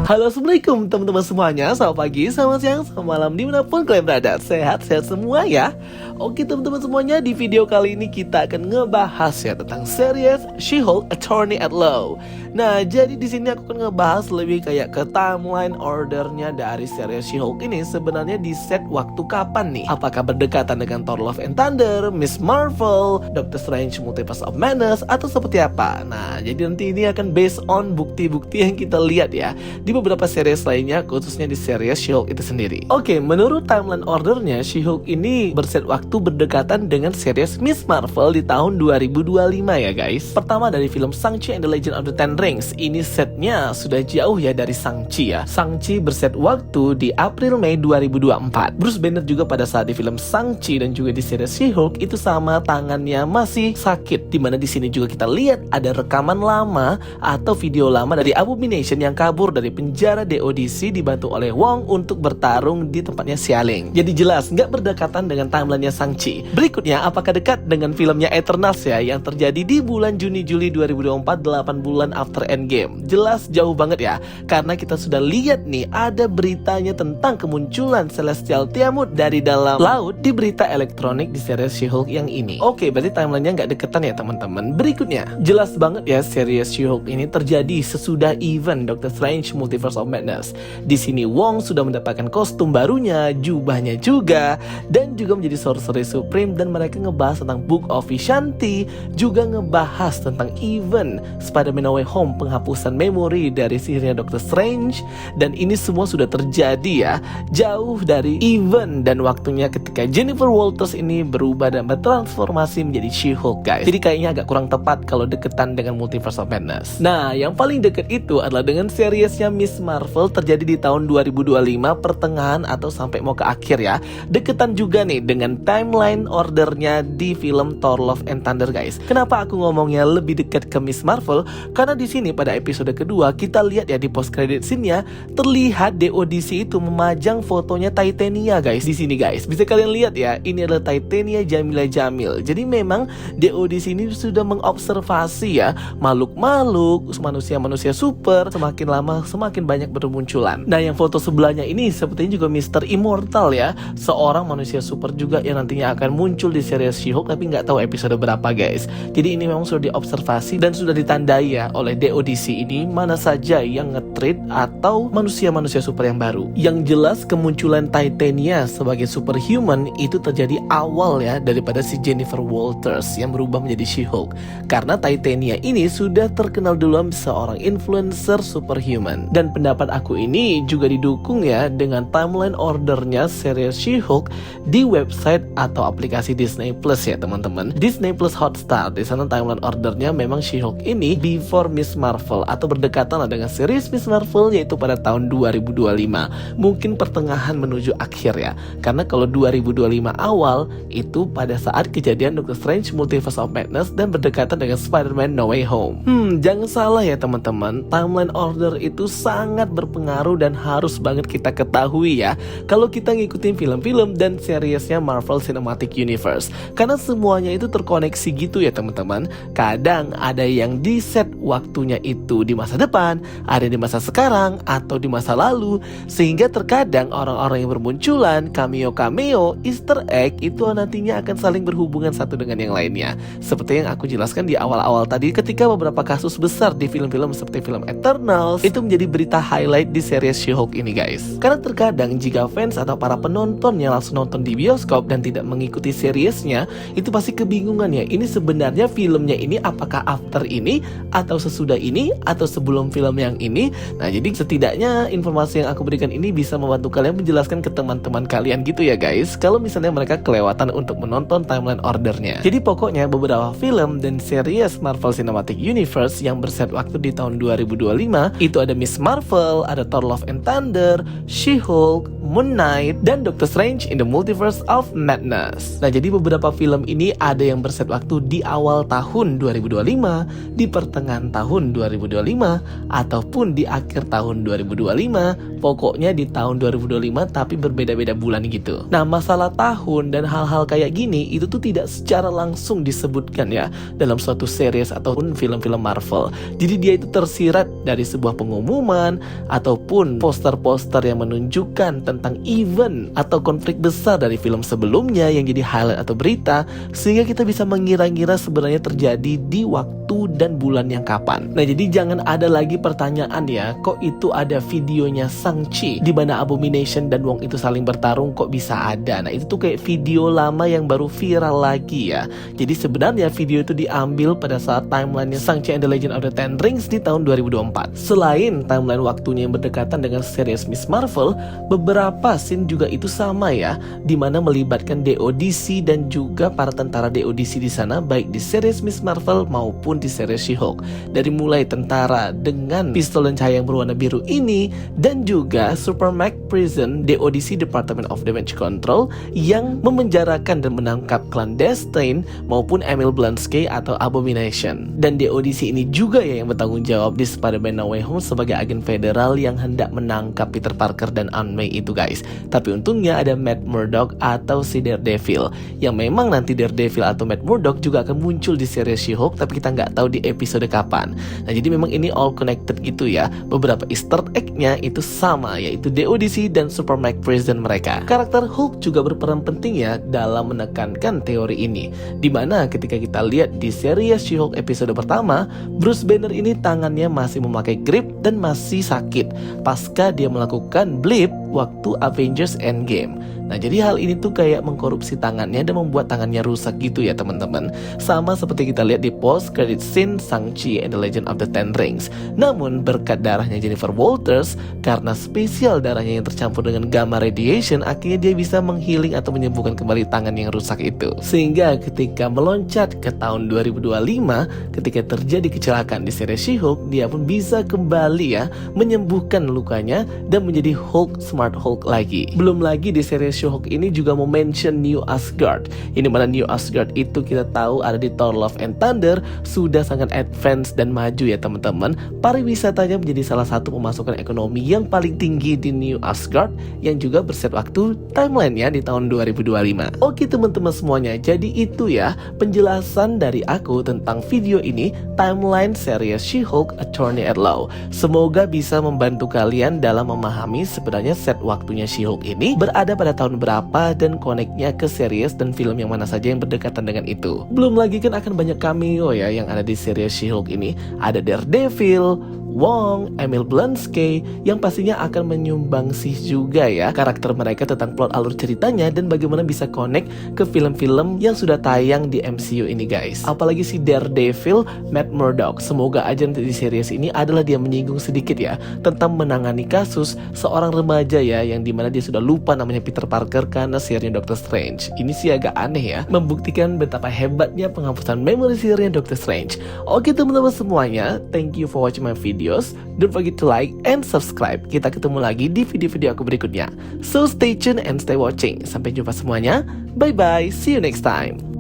Halo, assalamualaikum teman-teman semuanya. Selamat pagi, selamat siang, selamat malam, dimanapun kalian berada. Sehat-sehat semua ya. Oke teman-teman semuanya, di video kali ini kita akan ngebahas ya tentang series She-Hulk Attorney at Law. Nah, jadi di sini aku akan ngebahas lebih kayak ke timeline ordernya dari series She-Hulk ini sebenarnya di set waktu kapan nih? Apakah berdekatan dengan Thor Love and Thunder, Miss Marvel, Doctor Strange Multiverse of Madness, atau seperti apa? Nah, jadi nanti ini akan based on bukti-bukti yang kita lihat ya di beberapa series lainnya, khususnya di series She-Hulk itu sendiri. Oke, menurut timeline ordernya, She-Hulk ini berset waktu berdekatan dengan series Miss Marvel di tahun 2025 ya guys. Pertama dari film Shang-Chi and the Legend of the Ten Rings, ini setnya sudah jauh ya dari Shang-Chi ya. Shang-Chi berset waktu di April-Mei 2024. Bruce Banner juga pada saat di film Shang-Chi dan juga di series She-Hulk itu sama, tangannya masih sakit. Dimana di sini juga kita lihat ada rekaman lama atau video lama dari Abomination yang kabur dari penjara DODC dibantu oleh Wong untuk bertarung di tempatnya Xialing. Jadi jelas nggak berdekatan dengan timelinenya Shang-Chi. Berikutnya, apakah dekat dengan filmnya Eternals ya yang terjadi di bulan Juni-Juli 2024, 8 bulan after Endgame? Jelas jauh banget ya, karena kita sudah lihat nih ada beritanya tentang kemunculan Celestial Tiamut dari dalam laut di berita elektronik di series She-Hulk yang ini. Oke, berarti timelinenya nggak deketan ya teman-teman. Berikutnya, jelas banget ya series She-Hulk ini terjadi sesudah event Doctor Strange Multiverse of Madness. Di sini Wong sudah mendapatkan kostum barunya, jubahnya juga, dan juga menjadi Sorcerer Supreme, dan mereka ngebahas tentang Book of Vishanti, juga ngebahas tentang event Spider-Man No Way Home, penghapusan memori dari sihirnya Doctor Strange, dan ini semua sudah terjadi ya, jauh dari event dan waktunya ketika Jennifer Walters ini berubah dan bertransformasi menjadi She-Hulk guys. Jadi kayaknya agak kurang tepat kalau deketan dengan Multiverse of Madness. Nah, yang paling deket itu adalah dengan seriesnya Miss Marvel terjadi di tahun 2025 pertengahan atau sampai mau ke akhir ya. Deketan juga nih dengan timeline ordernya di film Thor Love and Thunder guys. Kenapa aku ngomongnya lebih dekat ke Miss Marvel? Karena di sini pada episode kedua kita lihat ya di post credit scene-nya terlihat DODC itu memajang fotonya Titania guys. Di sini guys, bisa kalian lihat ya, ini adalah Titania Jamila Jamil. Jadi memang DODC ini sudah mengobservasi ya makhluk-makhluk, manusia-manusia super semakin lama semakin banyak bermunculan. Nah, yang foto sebelahnya ini sepertinya juga Mr. Immortal ya, seorang manusia super juga yang nantinya akan muncul di series She-Hulk, tapi nggak tahu episode berapa guys. Jadi ini memang sudah diobservasi dan sudah ditandai ya oleh DODC ini mana saja yang nge-treat atau manusia-manusia super yang baru. Yang jelas kemunculan Titania sebagai superhuman itu terjadi awal ya daripada si Jennifer Walters yang berubah menjadi She-Hulk. Karena Titania ini sudah terkenal duluan seorang influencer superhuman. Dan pendapat aku ini juga didukung ya dengan timeline ordernya series She-Hulk di website atau aplikasi Disney Plus ya teman-teman. Disney Plus Hotstar, di sana timeline ordernya memang She-Hulk ini before Miss Marvel atau berdekatan dengan series Miss Marvel, yaitu pada tahun 2025. Mungkin pertengahan menuju akhir ya. Karena kalau 2025 awal itu pada saat kejadian Doctor Strange Multiverse of Madness dan berdekatan dengan Spider-Man No Way Home. Jangan salah ya teman-teman, timeline order itu sangat berpengaruh dan harus banget kita ketahui ya kalau kita ngikutin film-film dan seriesnya Marvel Cinematic Universe. Karena semuanya itu terkoneksi gitu ya teman-teman. Kadang ada yang di set waktunya itu di masa depan, ada di masa sekarang, atau di masa lalu. Sehingga terkadang orang-orang yang bermunculan, cameo-cameo, easter egg itu nantinya akan saling berhubungan satu dengan yang lainnya. Seperti yang aku jelaskan di awal-awal tadi ketika beberapa kasus besar di film-film seperti film Eternals itu menjadi berita highlight di series She-Hulk ini guys. Karena terkadang jika fans atau para penonton yang langsung nonton di bioskop dan tidak mengikuti seriesnya, itu pasti kebingungan ya, ini sebenarnya filmnya ini apakah after ini atau sesudah ini atau sebelum film yang ini. Nah, jadi setidaknya informasi yang aku berikan ini bisa membantu kalian menjelaskan ke teman-teman kalian gitu ya guys, kalau misalnya mereka kelewatan untuk menonton timeline ordernya. Jadi pokoknya beberapa film dan series Marvel Cinematic Universe yang berset waktu di tahun 2025 itu ada Miss Marvel, ada Thor Love and Thunder, She-Hulk, Moon Knight, dan Doctor Strange in the Multiverse of Madness. Nah, jadi beberapa film ini ada yang berset waktu di awal tahun 2025, di pertengahan tahun tahun 2025 ataupun di akhir tahun 2025, pokoknya di tahun 2025 tapi berbeda-beda bulan gitu. Nah, masalah tahun dan hal-hal kayak gini itu tuh tidak secara langsung disebutkan ya dalam suatu series ataupun film-film Marvel. Jadi dia itu tersirat dari sebuah pengumuman ataupun poster-poster yang menunjukkan tentang event atau konflik besar dari film sebelumnya yang jadi highlight atau berita, sehingga kita bisa mengira-ngira sebenarnya terjadi di waktu dan bulan yang kapan. Nah, jadi jangan ada lagi pertanyaan ya, kok itu ada videonya Shang-Chi di mana Abomination dan Wong itu saling bertarung, kok bisa ada? Nah, itu tuh kayak video lama yang baru viral lagi ya. Jadi sebenarnya video itu diambil pada saat timelinenya Shang-Chi and the Legend of the Ten Rings di tahun 2024. Selain timeline waktunya yang berdekatan dengan series Miss Marvel, beberapa scene juga itu sama ya, di mana melibatkan DODC dan juga para tentara DODC di sana, baik di series Miss Marvel maupun di series She-Hulk. Dari mulai tentara dengan pistol dan cahaya yang berwarna biru ini, dan juga Super Mac Prison DODC Department of Damage Control yang memenjarakan dan menangkap clandestine maupun Emil Blonsky atau Abomination. Dan DODC ini juga ya yang bertanggung jawab di Spider-Man No Way Home sebagai agen federal yang hendak menangkap Peter Parker dan Aunt May itu guys. Tapi untungnya ada Matt Murdock atau si Daredevil, yang memang nanti Daredevil atau Matt Murdock juga akan muncul di series She-Hulk, tapi kita nggak tahu di episode kapan. Nah, jadi memang ini all connected gitu ya. Beberapa easter egg-nya itu sama, yaitu DODC dan Super Mac Prison mereka. Karakter Hulk juga berperan penting ya dalam menekankan teori ini, dimana ketika kita lihat di series She-Hulk episode pertama, Bruce Banner ini tangannya masih memakai grip dan masih sakit pasca dia melakukan blip waktu Avengers Endgame. Nah, jadi hal ini tuh kayak mengkorupsi tangannya dan membuat tangannya rusak gitu ya teman-teman. Sama seperti kita lihat di post credit scene Shang-Chi and the Legend of the Ten Rings. Namun berkat darahnya Jennifer Walters, karena spesial darahnya yang tercampur dengan gamma radiation, akhirnya dia bisa menghealing atau menyembuhkan kembali tangan yang rusak itu. Sehingga ketika meloncat ke tahun 2025, ketika terjadi kecelakaan di series She-Hulk, dia pun bisa kembali ya menyembuhkan lukanya dan menjadi Hulk Smart Hulk lagi. Belum lagi di series She-Hulk ini juga mention New Asgard. Ini mana New Asgard itu kita tahu ada di Thor Love and Thunder, sudah sangat advance dan maju ya teman-teman. Pariwisatanya menjadi salah satu pemasukan ekonomi yang paling tinggi di New Asgard, yang juga berset waktu timelinenya di tahun 2025. Oke teman-teman semuanya, jadi itu ya penjelasan dari aku tentang video ini, timeline series She-Hulk Attorney at Law. Semoga bisa membantu kalian dalam memahami sebenarnya set waktunya She-Hulk ini berada pada tahun berapa dan connect-nya ke series dan film yang mana saja yang berdekatan dengan itu. Belum lagi kan akan banyak cameo ya yang ada di series She-Hulk ini. Ada Daredevil, Wong, Emil Blonsky, yang pastinya akan menyumbangsi juga ya karakter mereka tentang plot alur ceritanya dan bagaimana bisa connect ke film-film yang sudah tayang di MCU ini guys. Apalagi si Daredevil, Matt Murdock, semoga aja nanti di series ini adalah dia menyinggung sedikit ya tentang menangani kasus seorang remaja ya, yang dimana dia sudah lupa namanya Peter Parker karena sihirnya Doctor Strange. Ini sih agak aneh ya, membuktikan betapa hebatnya penghapusan memori sihirnya Doctor Strange. Oke teman-teman semuanya, thank you for watching my video. Don't forget to like and subscribe. Kita ketemu lagi di video-video aku berikutnya. So stay tuned and stay watching. Sampai jumpa semuanya. Bye bye. See you next time.